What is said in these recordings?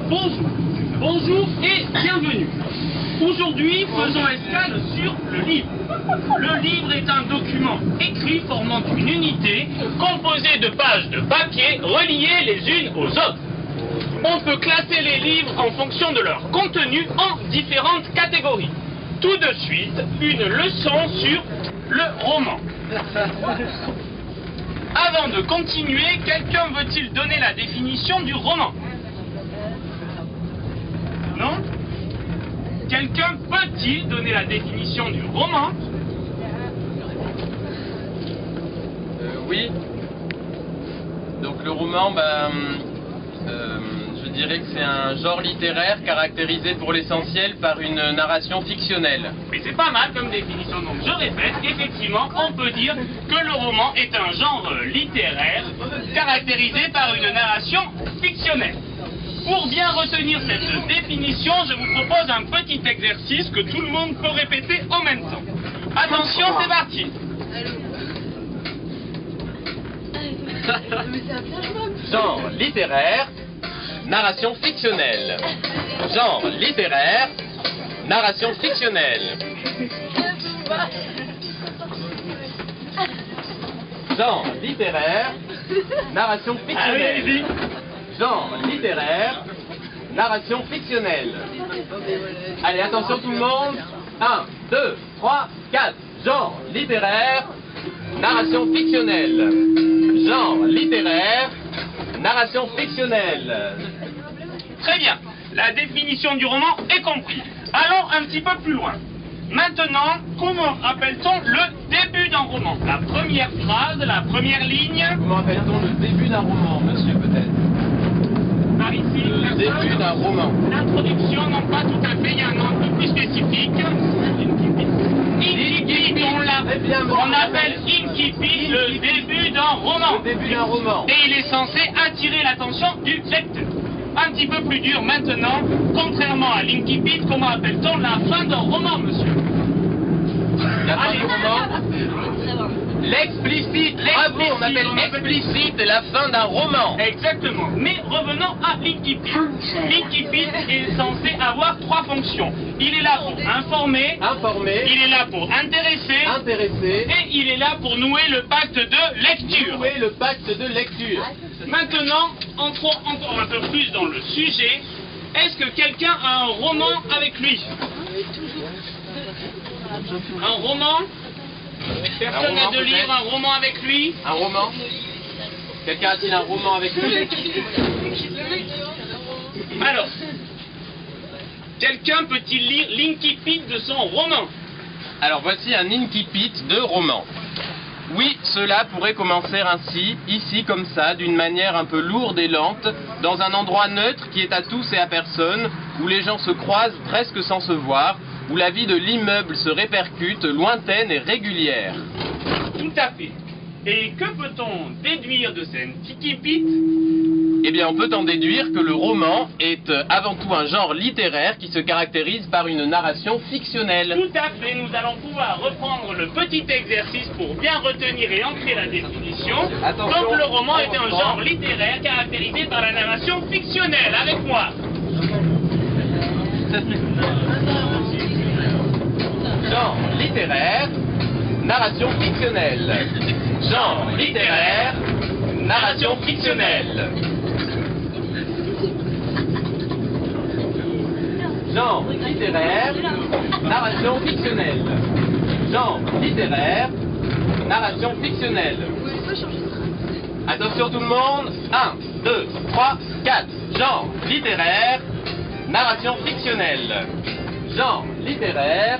Bonjour, bonjour et bienvenue. Aujourd'hui, faisons escale sur le livre. Le livre est un document écrit formant une unité composée de pages de papier reliées les unes aux autres. On peut classer les livres en fonction de leur contenu en différentes catégories. Tout de suite, une leçon sur le roman. Avant de continuer, quelqu'un veut-il donner la définition du roman? Non? Quelqu'un peut-il donner la définition du roman? Oui. Donc le roman, je dirais que c'est un genre littéraire caractérisé pour l'essentiel par une narration fictionnelle. Mais c'est pas mal comme définition, donc je répète, effectivement, on peut dire que le roman est un genre littéraire caractérisé par une narration fictionnelle. Pour bien retenir cette définition, je vous propose un petit exercice que tout le monde peut répéter en même temps. Attention, c'est parti. Genre littéraire, narration fictionnelle. Genre littéraire, narration fictionnelle. Genre littéraire, narration fictionnelle. Genre littéraire, narration fictionnelle. Allez, attention tout le monde. 1, 2, 3, 4. Genre littéraire, narration fictionnelle. Genre littéraire, narration fictionnelle. Très bien, la définition du roman est comprise. Allons un petit peu plus loin. Maintenant, comment appelle-t-on le début d'un roman? La première phrase, la première ligne. Comment appelle-t-on le début d'un roman, monsieur, peut-être? Par ici, Le début d'un roman. L'introduction, non pas tout à fait, il y a un nom un peu plus spécifique. Incipit, on appelle incipit le début d'un roman. Le début d'un roman. Et il est censé attirer l'attention du lecteur. Un petit peu plus dur maintenant, contrairement à l'incipit, comment appelle-t-on la fin d'un roman, monsieur? La fin du roman. L'explicite. Bravo, on appelle explicite la fin d'un roman. Exactement. Mais revenons à l'incipit. L'incipit est censé avoir trois fonctions. Il est là pour informer, il est là pour intéresser, et il est là pour nouer le pacte de lecture. Nouer le pacte de lecture. Maintenant, entrons encore un peu plus dans le sujet. Est-ce que quelqu'un a un roman avec lui? Un roman? Personne n'a de livre, un roman avec lui? Un roman? Quelqu'un a-t-il un roman avec lui? Alors, quelqu'un peut-il lire l'incipit de son roman? Alors voici un incipit de roman. Oui, cela pourrait commencer ainsi, ici comme ça, d'une manière un peu lourde et lente, dans un endroit neutre qui est à tous et à personne, où les gens se croisent presque sans se voir, où la vie de l'immeuble se répercute, lointaine et régulière. Tout à fait. Et que peut-on déduire de cet incipit? Eh bien, on peut en déduire que le roman est avant tout un genre littéraire qui se caractérise par une narration fictionnelle. Tout à fait, nous allons pouvoir reprendre le petit exercice pour bien retenir et ancrer la définition. Attention, donc le roman est un genre littéraire caractérisé par la narration fictionnelle. Avec moi. Genre littéraire, narration fictionnelle. Genre littéraire, narration fictionnelle. Genre littéraire, narration fictionnelle. Genre littéraire, narration fictionnelle. Attention tout le monde. 1, 2, 3, 4. Genre littéraire, narration fictionnelle. Genre littéraire,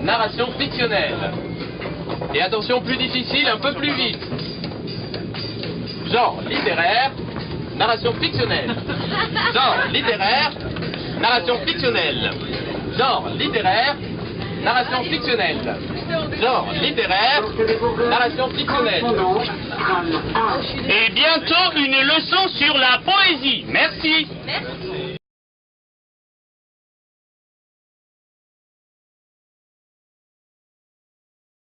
narration fictionnelle. Et attention, plus difficile, un peu plus vite. Genre littéraire, narration fictionnelle. Genre littéraire, narration fictionnelle. Genre littéraire, narration fictionnelle. Genre littéraire, narration fictionnelle. Et bientôt une leçon sur la poésie. Merci.